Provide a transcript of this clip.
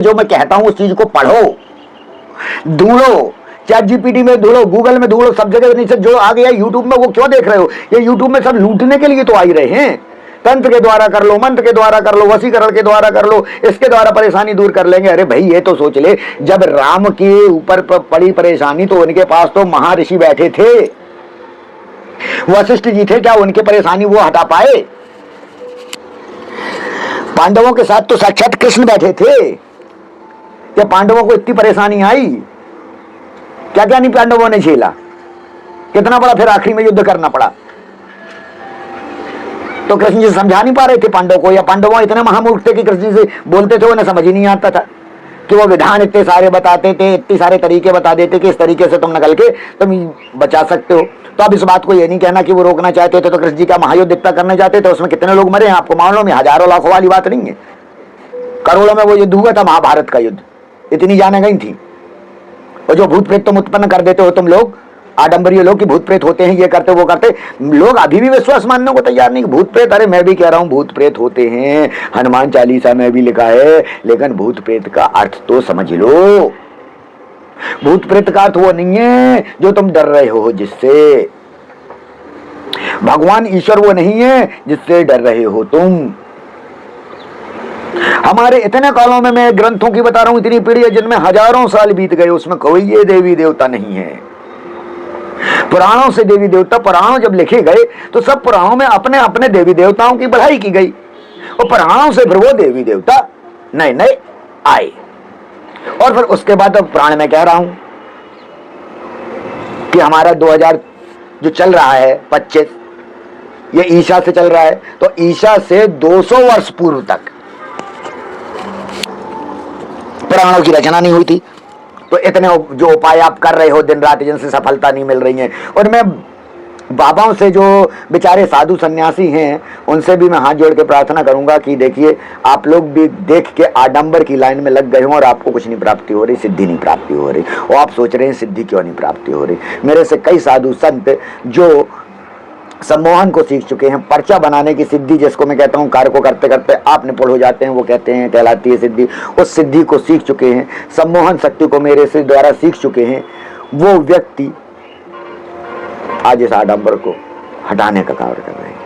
जो मैं कहता हूं उस चीज को पढ़ो, ढूंढो, चैट जीपीटी में ढूंढो, गूगल में ढूंढो, सब जगह नहीं से जो आ गया यूट्यूब में वो क्यों देख रहे हो? ये यूट्यूब में सब लूटने के लिए तो आ ही रहे हैं। तंत्र के द्वारा कर लो, मंत्र के द्वारा कर लो, वशीकरण के द्वारा कर लो, इसके द्वारा परेशानी दूर कर लेंगे। अरे भाई ये तो सोच ले, जब राम के ऊपर पड़ी परेशानी तो उनके पास तो महर्षि बैठे थे, वशिष्ठ जी थे, क्या उनकी परेशानी वो हटा पाए? पांडवों के साथ तो साक्षात कृष्ण बैठे थे, क्या पांडवों को इतनी परेशानी आई? क्या क्या नहीं पांडवों ने झेला, कितना बड़ा फिर आखिरी में युद्ध करना पड़ा। तो कृष्ण जी समझा नहीं पा रहे थे पांडव को, या पांडवों इतने महामूर्ख थे कि कृष्ण जी से बोलते थे उन्हें समझ ही नहीं आता था कि वो विधान इतने सारे बताते थे, इतने सारे तरीके बता देते कि इस तरीके से तुम निकल के तुम बचा सकते हो। तो अब इस बात को ये नहीं कहना कि वो रोकना चाहते थे तो कृष्ण जी का महायुद्ध इतना करना चाहते थे, उसमें कितने लोग मरे हैं आपको मालूम है? हजारों लाखों वाली बात नहीं है, करोड़ों में वो युद्ध हुआ था, महाभारत का युद्ध, इतनी जाने गई थी। और जो भूत प्रेत तुम उत्पन्न कर देते हो तुम लोग, आडंबरीय लोग कि भूत प्रेत होते हैं, ये करते वो करते, लोग अभी भी विश्वास मानने को तैयार नहीं। भूत प्रेत, अरे मैं भी कह रहा हूं भूत प्रेत होते हैं, हनुमान चालीसा में भी लिखा है, लेकिन भूत प्रेत का अर्थ तो समझ लो। भूत प्रेत का अर्थ वो नहीं है जो तुम डर रहे हो जिससे, भगवान ईश्वर वो नहीं है जिससे डर रहे हो तुम। हमारे इतने कालों में मैं ग्रंथों की बता रहा हूं, इतनी पीढ़ी है जिनमें हजारों साल बीत गए, उसमें कोई ये देवी देवता नहीं है। पुराणों से देवी देवता, पुराणों जब लिखे गए तो सब पुराणों में अपने अपने देवी देवताओं की बढ़ाई की गई, और पुराणों से फिर वो देवी देवता नए नए आए। और फिर उसके बाद अब पुराण में कह रहा हूं कि हमारा 2000 जो चल रहा है 25, ये ईशा से चल रहा है, तो ईशा से 200 वर्ष पूर्व तक पुराणों की रचना नहीं हुई थी। तो इतने जो उपाय आप कर रहे हो दिन रात जिनसे सफलता नहीं मिल रही है, और मैं बाबाओं से जो बेचारे साधु सन्यासी हैं उनसे भी मैं हाथ जोड़ के प्रार्थना करूंगा कि देखिए आप लोग भी देख के आडंबर की लाइन में लग गए हो और आपको कुछ नहीं प्राप्ति हो रही, सिद्धि नहीं प्राप्ति हो रही, और आप सोच रहे हैं सिद्धि क्यों नहीं प्राप्ति हो रही। मेरे से कई साधु संत जो सम्मोहन को सीख चुके हैं, पर्चा बनाने की सिद्धि जिसको मैं कहता हूं, कार्य को करते करते आप निपुण हो जाते हैं, वो कहते हैं कहलाती है सिद्धि, उस सिद्धि को सीख चुके हैं, सम्मोहन शक्ति को मेरे से द्वारा सीख चुके हैं, वो व्यक्ति आज इस आडंबर को हटाने का कार्य कर रहे हैं।